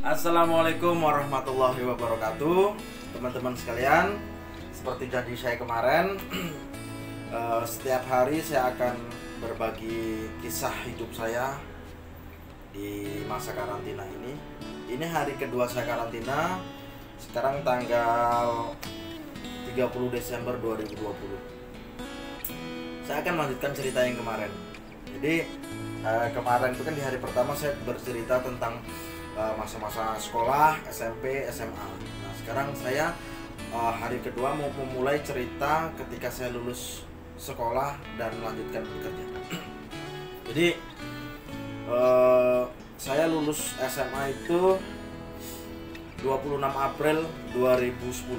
Assalamualaikum warahmatullahi wabarakatuh, teman-teman sekalian. Seperti janji saya kemarin, setiap hari saya akan berbagi kisah hidup saya di masa karantina ini. Ini hari kedua saya karantina. Sekarang tanggal 30 Desember 2020. Saya akan melanjutkan cerita yang kemarin. Jadi kemarin itu kan di hari pertama saya bercerita tentang masa-masa sekolah, SMP, SMA. Nah, sekarang saya hari kedua mau memulai cerita ketika saya lulus sekolah dan melanjutkan bekerja. Jadi saya lulus SMA itu 26 April 2010.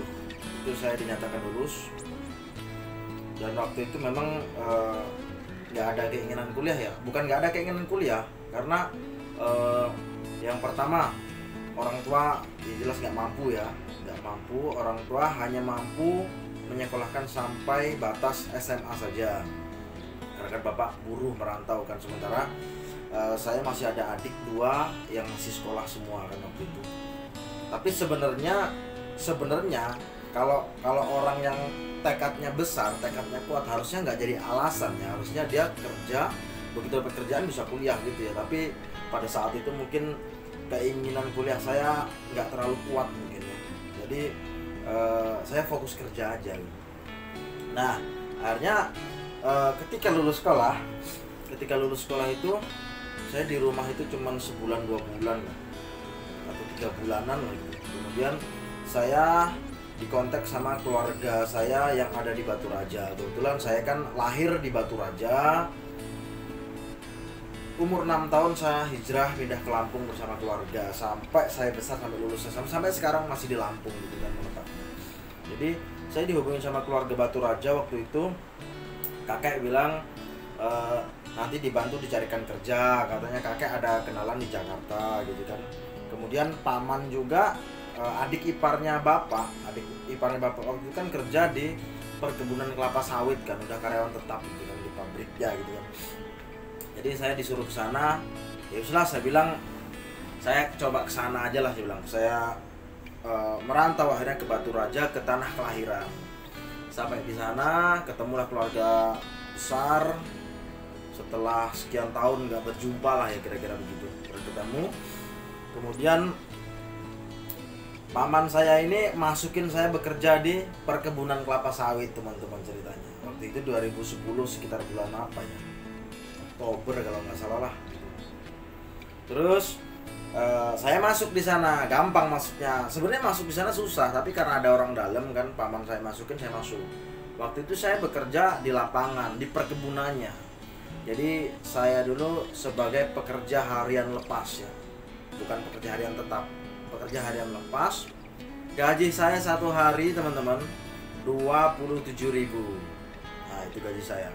Itu saya dinyatakan lulus. Dan waktu itu memang nggak ada keinginan kuliah ya. Bukan nggak ada keinginan kuliah, karena yang pertama, orang tua ya jelas nggak mampu ya, nggak mampu. Orang tua hanya mampu menyekolahkan sampai batas SMA saja, karena kan bapak buruh merantau kan. Sementara saya masih ada adik dua yang masih sekolah semua kan waktu itu. Tapi sebenarnya kalau orang yang tekadnya besar, tekadnya kuat, harusnya nggak jadi alasan ya. Harusnya dia kerja, begitu dapat kerjaan bisa kuliah gitu ya. Tapi pada saat itu mungkin keinginan kuliah saya nggak terlalu kuat mungkin ya. Jadi saya fokus kerja aja gitu. Nah, akhirnya ketika lulus sekolah itu saya di rumah itu cuma sebulan 2 bulan lah, atau 3 bulanan lah gitu. Kemudian saya dikontak sama keluarga saya yang ada di Batu Raja. Kebetulan saya kan lahir di Batu Raja. Umur 6 tahun saya hijrah pindah ke Lampung bersama keluarga sampai saya besar, sampai lulus sampai sekarang masih di Lampung gitu kan menetapnya. Jadi saya dihubungin sama keluarga Batu Raja waktu itu. Kakek bilang nanti dibantu dicarikan kerja, katanya kakek ada kenalan di Jakarta gitu kan. Kemudian paman juga adik iparnya bapak waktu itu kan kerja di perkebunan kelapa sawit kan, udah karyawan tetap gitu kan di pabriknya gitu kan. Jadi saya disuruh ke sana. Ya sudah, saya bilang saya coba ke sana aja lah, saya bilang. Saya merantau akhirnya ke Batu Raja, ke tanah kelahiran. Sampai di sana ketemulah keluarga besar. Setelah sekian tahun nggak berjumpa lah ya, kira-kira begitu, bertemu. Kemudian paman saya ini masukin saya bekerja di perkebunan kelapa sawit, teman-teman, ceritanya. Waktu itu 2010, sekitar bulan apa ya, Oktober kalau nggak salah lah. Terus saya masuk di sana, gampang masuknya. Sebenarnya masuk di sana susah, tapi karena ada orang dalam kan, paman saya masukin, saya masuk. Waktu itu saya bekerja di lapangan, di perkebunannya. Jadi saya dulu sebagai pekerja harian lepas ya, bukan pekerja harian tetap, pekerja harian lepas. Gaji saya satu hari, teman-teman, 27.000. Nah, itu gaji saya.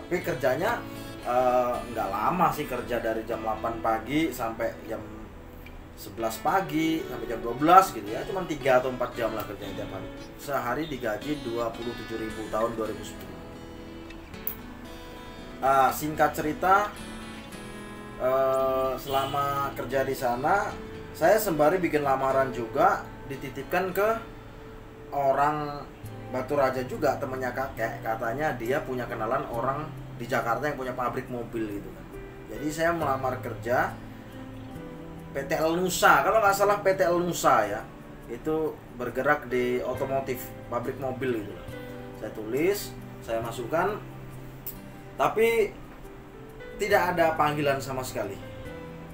Tapi kerjanya nggak lama sih, kerja dari jam 8 pagi sampai jam 11 pagi sampai jam 12 gitu ya. Cuma 3 atau 4 jam lah kerjanya tiap hari. Sehari digaji 27.000 tahun 2010. Singkat cerita, selama kerja di sana saya sembari bikin lamaran juga, dititipkan ke orang Batu Raja juga, temennya kakek. Katanya dia punya kenalan orang di Jakarta yang punya pabrik mobil gitu kan. Jadi saya melamar kerja PT El Nusa, kalau nggak salah PT El Nusa ya, itu bergerak di otomotif, pabrik mobil gitu. Saya tulis, saya masukkan, tapi tidak ada panggilan sama sekali.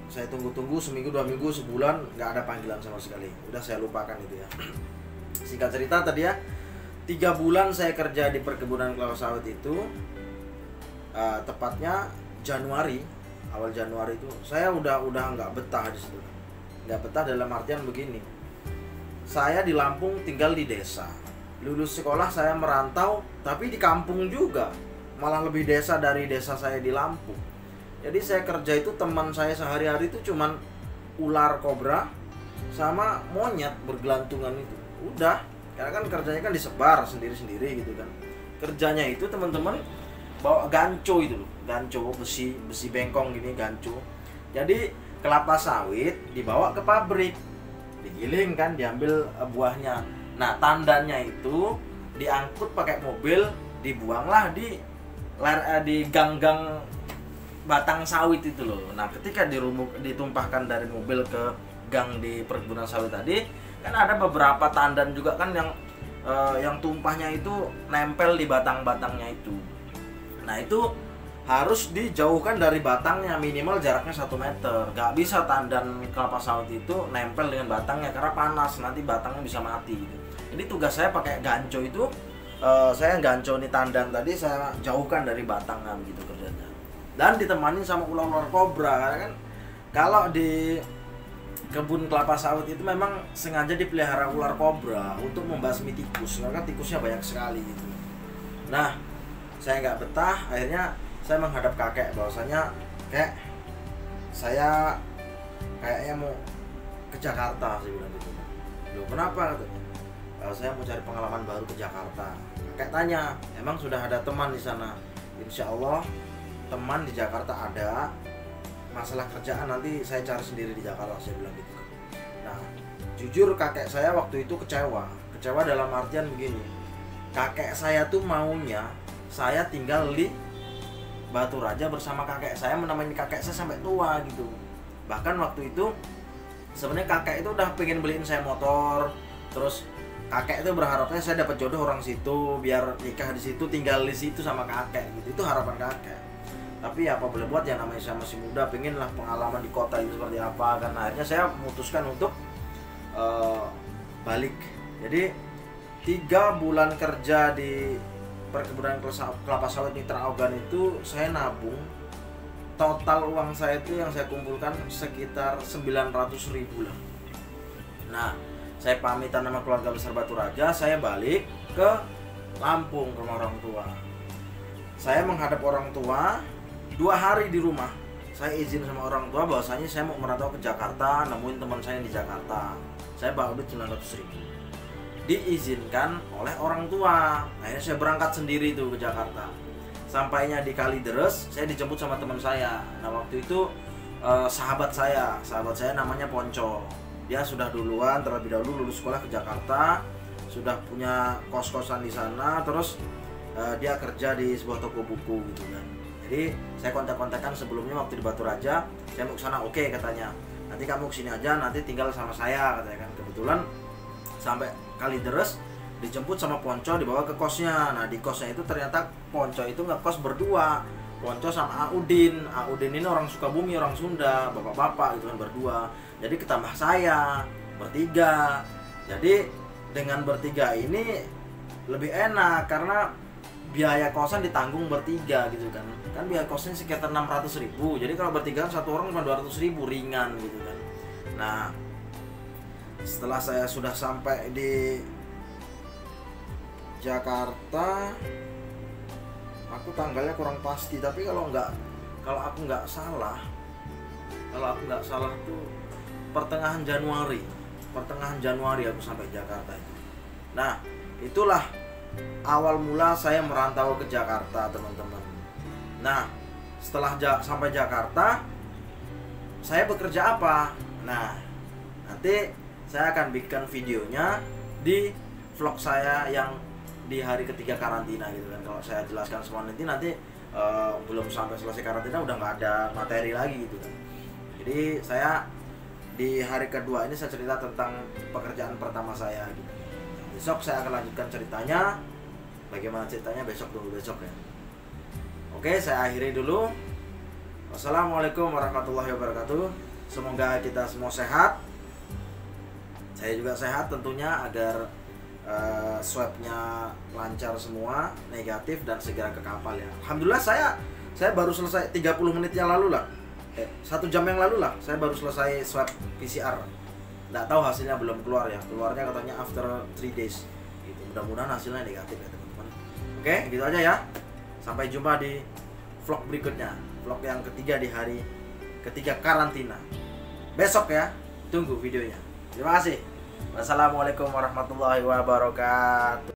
Saya tunggu-tunggu seminggu, 2 minggu, sebulan, nggak ada panggilan sama sekali. Udah saya lupakan itu ya. Singkat cerita tadi ya, 3 bulan saya kerja di perkebunan kelapa sawit itu. Tepatnya Januari, awal Januari itu saya udah nggak betah di situ. Nggak betah dalam artian begini, saya di Lampung tinggal di desa, lulus sekolah saya merantau, tapi di kampung juga, malah lebih desa dari desa saya di Lampung. Jadi saya kerja itu, teman saya sehari-hari itu cuman ular kobra sama monyet bergelantungan itu. Udah, karena kan kerjanya kan disebar sendiri-sendiri gitu kan. Kerjanya itu, teman-teman, bawa ganco itu loh, ganco besi bengkong gini, ganco. Jadi kelapa sawit dibawa ke pabrik, digiling kan, diambil buahnya. Nah, tandannya itu diangkut pakai mobil, dibuanglah di gang-gang batang sawit itu loh. Nah, ketika ditumpahkan dari mobil ke gang di perkebunan sawit tadi, kan ada beberapa tandan juga kan yang tumpahnya itu nempel di batang-batangnya itu. Nah, itu harus dijauhkan dari batangnya, minimal jaraknya 1 meter. Gak bisa tandan kelapa sawit itu nempel dengan batangnya karena panas, nanti batangnya bisa mati gitu. Jadi tugas saya pakai ganco itu, saya ganco nih tandan tadi, saya jauhkan dari batangnya begitu kerjanya. Dan ditemani sama ular-ular kobra, karena kan kalau di kebun kelapa sawit itu memang sengaja dipelihara ular kobra untuk membasmi tikus, karena tikusnya banyak sekali gitu. Nah, saya nggak betah, akhirnya saya menghadap kakek bahwasanya, "Kek, saya kayaknya mau ke Jakarta," saya bilang gitu. "Loh, kenapa?" katanya. "Saya mau cari pengalaman baru ke Jakarta." Kakek tanya, "Emang sudah ada teman di sana?" "Insya Allah teman di Jakarta ada, masalah kerjaan nanti saya cari sendiri di Jakarta," saya bilang gitu. Nah, jujur kakek saya waktu itu kecewa dalam artian begini, kakek saya tuh maunya saya tinggal di Batu Raja bersama kakek saya, menemani kakek saya sampai tua gitu. Bahkan waktu itu sebenarnya kakek itu udah pengen beliin saya motor, terus kakek itu berharapnya saya dapat jodoh orang situ, biar nikah di situ, tinggal di situ sama kakek gitu. Itu harapan kakek. Tapi apa boleh buat, ya namanya saya masih muda, pengen lah pengalaman di kota itu seperti apa. Karena akhirnya saya memutuskan untuk balik. Jadi 3 bulan kerja di perkebunan kelapa sawit Mitra Ogan itu saya nabung. Total uang saya itu yang saya kumpulkan sekitar 900.000 lah. Nah, saya pamitan sama keluarga besar Batu Raja, saya balik ke Lampung ke rumah orang tua. Saya menghadap orang tua 2 hari di rumah. Saya izin sama orang tua bahwasanya saya mau merantau ke Jakarta, nemuin teman saya di Jakarta. Saya bawa duit 900.000. Diizinkan oleh orang tua. Akhirnya saya berangkat sendiri tuh ke Jakarta. Sampainya di Kalideres, saya dijemput sama teman saya. Nah, waktu itu sahabat saya namanya Ponco. Dia sudah duluan, terlebih dahulu lulus sekolah ke Jakarta, sudah punya kos-kosan di sana, terus dia kerja di sebuah toko buku gitu kan. Jadi saya kontak-kontakan sebelumnya waktu di Batu Raja, saya mau ke sana, oke katanya. Nanti kamu kesini aja, nanti tinggal sama saya katanya kan. Kebetulan sampai Kalideres dijemput sama Ponco, dibawa ke kosnya. Nah, di kosnya itu ternyata Ponco itu ngekos berdua, Ponco sama Audin ini orang Sukabumi, orang Sunda, bapak-bapak gitu kan, berdua. Jadi ketambah saya bertiga. Jadi dengan bertiga ini lebih enak karena biaya kosan ditanggung bertiga gitu kan. Kan biaya kosnya sekitar 600.000. Jadi kalau bertiga satu orang cuma 200.000, ringan gitu kan. Nah, setelah saya sudah sampai di Jakarta, aku tanggalnya kurang pasti, tapi kalau aku nggak salah tuh pertengahan Januari aku sampai Jakarta itu. Nah, itulah awal mula saya merantau ke Jakarta, teman-teman. Nah, setelah sampai Jakarta, saya bekerja apa? Nah, nanti saya akan bikin videonya di vlog saya yang di hari ketiga karantina gitu kan. Kalau saya jelaskan semua nanti belum sampai selesai karantina udah nggak ada materi lagi gitu kan. Jadi saya di hari kedua ini saya cerita tentang pekerjaan pertama saya gitu. Besok saya akan lanjutkan ceritanya. Bagaimana ceritanya besok ya. Oke, saya akhiri dulu. Wassalamualaikum warahmatullahi wabarakatuh. Semoga kita semua sehat. Saya juga sehat tentunya, agar swabnya lancar semua, negatif, dan segera ke kapal ya. Alhamdulillah saya baru selesai 30 menit yang lalu lah. 1 jam yang lalu lah saya baru selesai swab PCR. Nggak tahu hasilnya belum keluar ya. Keluarnya katanya after 3 days gitu. Mudah-mudahan hasilnya negatif ya teman-teman. Oke, gitu aja ya. Sampai jumpa di vlog berikutnya. Vlog yang ketiga di hari ketiga karantina. Besok ya. Tunggu videonya. Terima kasih. Wassalamualaikum warahmatullahi wabarakatuh.